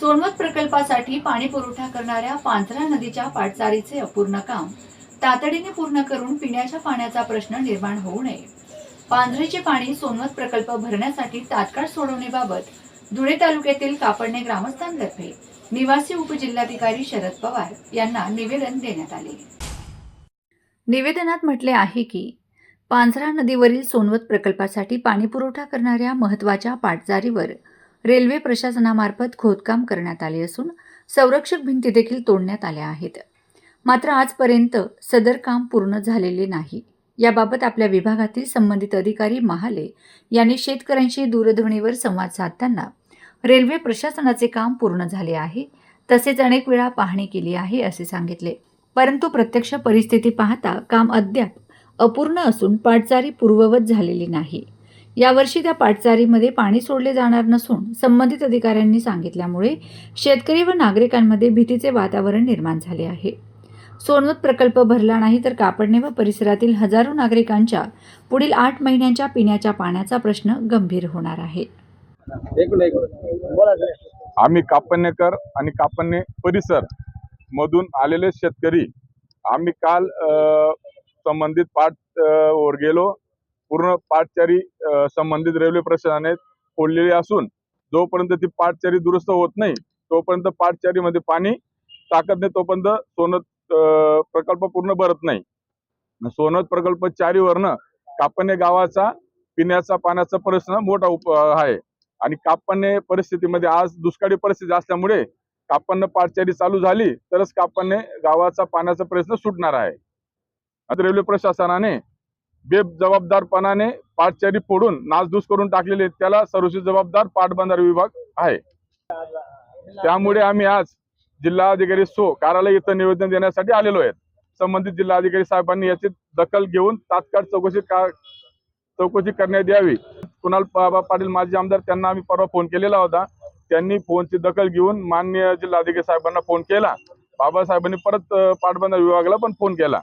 सोनवत प्रकल्पासाठी पाणी पुरवठा करणाऱ्या पांझरा नदीच्या पाटचारीचे अपूर्ण काम तातडीने पूर्ण करून पिण्याच्या पाण्याचा प्रश्न निर्माण होऊ नये. पांझरेचे पाणी सोनवत प्रकल्प भरण्यासाठी तात्काळ सोडवण्याबाबत धुळे तालुक्यातील कापडणे ग्रामस्थांतर्फे निवासी उपजिल्हाधिकारी शरद पवार यांना निवेदन देण्यात आले. निवेदनात म्हटले आहे की पांझरा नदीवरील सोनवत प्रकल्पासाठी पाणीपुरवठा करणाऱ्या महत्त्वाच्या पाटजारीवर रेल्वे प्रशासनामार्फत खोदकाम करण्यात आले असून संरक्षक भिंती देखील तोडण्यात आल्या आहेत. मात्र आजपर्यंत सदर काम पूर्ण झालेले नाही. याबाबत आपल्या विभागातील संबंधित अधिकारी महाले यांनी शेतकऱ्यांशी दूरध्वनीवर संवाद साधताना रेल्वे प्रशासनाचे काम पूर्ण झाले आहे, तसेच अनेक वेळा पाहणी केली आहे असे सांगितले. परंतु प्रत्यक्ष परिस्थिती पाहता काम अद्याप अपूर्ण असून पाटचारी पूर्ववत झालेली नाही. यावर्षी त्या पाटचारीमध्ये पाणी सोडले जाणार नसून संबंधित अधिकाऱ्यांनी सांगितल्यामुळे शेतकरी व नागरिकांमध्ये भीतीचे वातावरण निर्माण झाले आहे. सोनवत प्रकल्प भरला नाही तर कापडणे व परिसरातील हजारो नागरिकांच्या पुढील 8 महिन्यांच्या पिण्याच्या पाण्याचा प्रश्न गंभीर होणार आहे. आम्ही कापडणेकर आणि कापडणे परिसर मधून आलेले शेतकरी आम्ही काल संबंधित पाट वर गेलो. पूर्ण पाटचारी संबंधित रेल्वे प्रशासनाने फोडलेली असून जोपर्यंत ती पाटचारी दुरुस्त होत नाही तोपर्यंत पाटचारीमध्ये पाणी टाकत नाही, तोपर्यंत सोनवत प्रकल्प पूर्ण भरत नाही. सोनवत प्रकल्प चारीवरनं कापडणे गावाचा पिण्याचा पाण्याचा प्रश्न मोठा आहे आणि कापडणे परिस्थितीमध्ये आज दुष्काळी परिस्थिती असल्यामुळे कापडणे पाटचारी चालू झाली तरच कापडणे गावाचा पाण्याचा प्रश्न सुटणार आहे. आता रेल्वे प्रशासनाने बेजबाबदारपणाने पाटचारी फोडून नासधूस करून टाकलेले, त्याला सर्वस्वी जबाबदार पाटबंधारे विभाग आहे. त्यामुळे आम्ही आज जिल्हाधिकारी कार्यालय इथं निवेदन देण्यासाठी आलेलो आहेत. संबंधित जिल्हाधिकारी साहेबांनी याची दखल घेऊन तात्काळ चौकशी करण्यात यावी. कुणाल पाटील माजी आमदार त्यांना आम्ही परवा फोन केलेला होता. त्यांनी फोनची दखल घेऊन माननीय जिल्हाधिकारी साहेबांना फोन केला. बाबासाहेबांनी परत पाटबंधारे विभागाला पण फोन केला.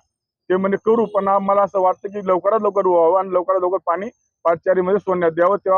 ते म्हणजे करू, पण आम्हाला असं वाटतं की लवकरात लवकर व्हावं आणि लवकरात लवकर पाणी पाटचारीमध्ये सोडण्यात यावं. तेव्हा